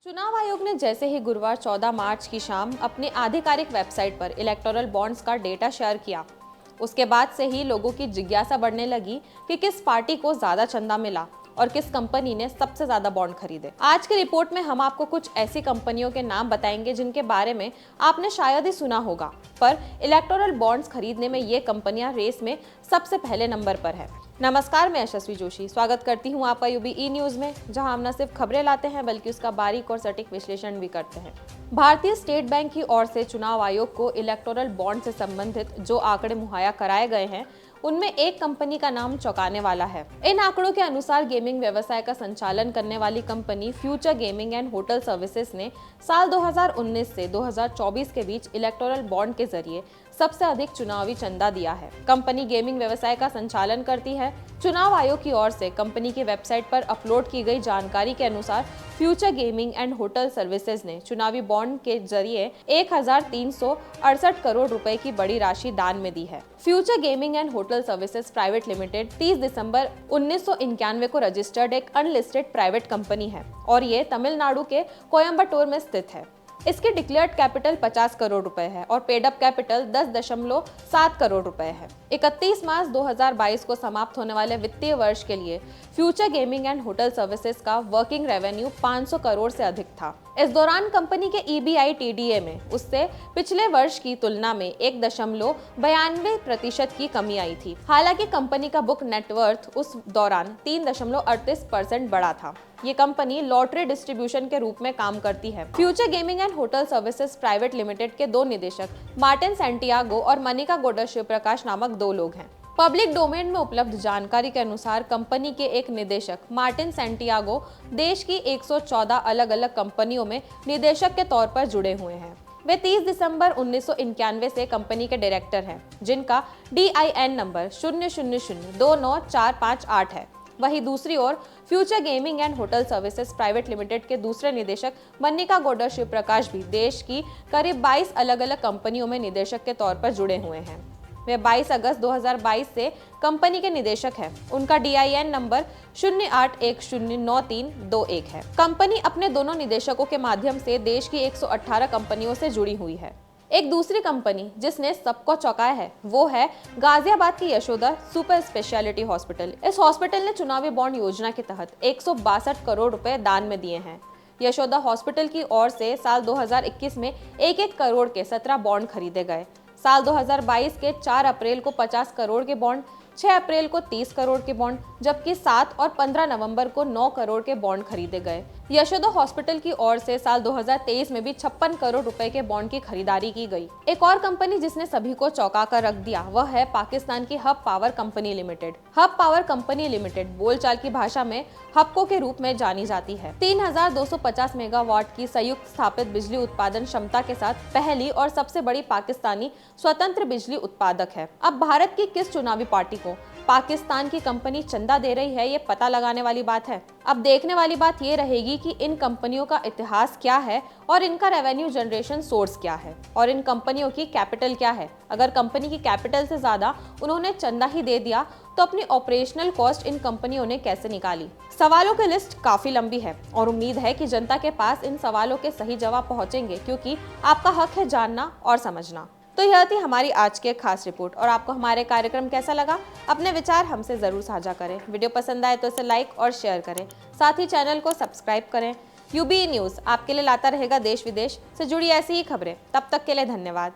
चुनाव आयोग ने जैसे ही गुरुवार 14 मार्च की शाम अपनी आधिकारिक वेबसाइट पर इलेक्टोरल बॉन्ड्स का डेटा शेयर किया, उसके बाद से ही लोगों की जिज्ञासा बढ़ने लगी कि किस पार्टी को ज्यादा चंदा मिला और किस कंपनी ने सबसे ज्यादा बॉन्ड खरीदे। आज की रिपोर्ट में हम आपको कुछ ऐसी कंपनियों के नाम बताएंगे जिनके बारे में आपने शायद ही सुना होगा, पर इलेक्टोरल बॉन्ड्स खरीदने में ये कंपनियां रेस में सबसे पहले नंबर पर है। नमस्कार, मैं यशस्वी जोशी स्वागत करती हूँ आपका यूबी न्यूज में, जहां हम न सिर्फ खबरें लाते हैं बल्कि उसका बारीक और सटीक विश्लेषण भी करते हैं। भारतीय स्टेट बैंक की ओर से चुनाव आयोग को इलेक्टोरल बॉन्ड से संबंधित जो आंकड़े मुहैया कराए गए हैं, उनमें एक कंपनी का नाम चौंकाने वाला है। इन आंकड़ों के अनुसार गेमिंग व्यवसाय का संचालन करने वाली company future gaming and hotel services ने साल 2019 से 2024 के बीच इलेक्टोरल बॉन्ड के जरिए सबसे अधिक चुनावी चंदा दिया है। कंपनी गेमिंग व्यवसाय का संचालन करती है। चुनाव आयोग की ओर से कंपनी की वेबसाइट पर अपलोड की गई जानकारी के अनुसार future gaming and hotel services ने चुनावी बॉन्ड के जरिए 1368 करोड़ रुपए की बड़ी राशि दान में दी है। Future gaming and hotel services private limited 30 दिसंबर 1991 को रजिस्टर्ड एक अनलिस्टेड प्राइवेट कंपनी है और ये तमिलनाडु के कोयम्बटूर में स्थित है। इसकी डिक्लेयर्ड कैपिटल 50 करोड़ रुपए है और पेड अप कैपिटल 10.7 करोड़ रुपए है। 31 मार्च 2022 को समाप्त होने वाले वित्तीय वर्ष के लिए future gaming and hotel services का वर्किंग रेवेन्यू 500 करोड़ से अधिक था। इस दौरान कंपनी के EBITDA में उससे पिछले वर्ष की तुलना में 1.92% की कमी आई थी। हालांकि कंपनी का बुक नेटवर्थ उस दौरान 3.38% बढ़ा था। ये कंपनी लॉटरी डिस्ट्रीब्यूशन के रूप में काम करती है। Future gaming and hotel services private limited के दो निदेशक मार्टिन सैंटियागो और मनिका गौडा शिवप्रकाश नामक दो लोग हैं। पब्लिक डोमेन में उपलब्ध जानकारी के अनुसार कंपनी के एक निदेशक मार्टिन सैंटियागो देश की 114 अलग अलग कंपनियों में निदेशक के तौर पर जुड़े हुए हैं। वे 30 दिसंबर 1991 से कंपनी के डायरेक्टर हैं, जिनका DIN नंबर 00029458 है। वहीं दूसरी ओर future gaming and hotel services private limited के दूसरे निदेशक मनिका गौडा शिवप्रकाश भी देश की करीब 22 अलग अलग कंपनियों में निदेशक के तौर पर जुड़े हुए हैं। वे 22 अगस्त 2022 से कंपनी के निदेशक हैं। उनका DIN नंबर 08109321 है। कंपनी अपने दोनों निदेशकों के माध्यम से देश की 118 कंपनियों से जुड़ी हुई है। एक दूसरी कंपनी जिसने सबको चौंकाया है वो है गाजियाबाद की यशोदा सुपर स्पेशलिटी हॉस्पिटल। इस हॉस्पिटल ने चुनावी बॉन्ड योजना के तहत 162 करोड़ रुपए दान में दिए हैं। यशोदा हॉस्पिटल की ओर से साल 2021 में 1-1 करोड़ के 17 बॉन्ड खरीदे गए। साल 2022 के 4 अप्रैल को 50 करोड़ के बॉन्ड, 6 अप्रैल को 30 करोड़ के बॉन्ड, जबकि 7 और 15 नवंबर को 9 करोड़ के बॉन्ड खरीदे गए। यशोदा हॉस्पिटल की ओर से साल 2023 में भी 56 करोड़ रुपए के बॉन्ड की खरीदारी की गई। एक और कंपनी जिसने सभी को चौंका कर रख दिया वह है पाकिस्तान की hub power company limited. Hub power company limited बोलचाल की भाषा में हबको के रूप में जानी जाती है। 3250 मेगावाट की संयुक्त स्थापित बिजली उत्पादन क्षमता के साथ पहली और सबसे बड़ी पाकिस्तानी स्वतंत्र बिजली उत्पादक है। अब भारत की किस चुनावी पार्टी को पाकिस्तान की कंपनी चंदा दे रही है, ये पता लगाने वाली बात है। अब देखने वाली बात ये रहेगी कि इन कंपनियों का इतिहास क्या है और इनका रेवेन्यू जनरेशन सोर्स क्या है और इन कंपनियों की कैपिटल क्या है। अगर कंपनी की कैपिटल से ज्यादा उन्होंने चंदा ही दे दिया तो अपनी ऑपरेशनल कॉस्ट इन कंपनियों ने कैसे निकाली। सवालों की लिस्ट काफी लंबी है और उम्मीद है कि जनता के पास इन सवालों के सही जवाब पहुंचेंगे, क्योंकि आपका हक है जानना और समझना। तो यह थी हमारी आज की खास रिपोर्ट और आपको हमारे कार्यक्रम कैसा लगा, अपने विचार हमसे जरूर साझा करें। वीडियो पसंद आए तो इसे लाइक और शेयर करें, साथ ही चैनल को सब्सक्राइब करें। यूबी न्यूज आपके लिए लाता रहेगा देश विदेश से जुड़ी ऐसी ही खबरें। तब तक के लिए धन्यवाद।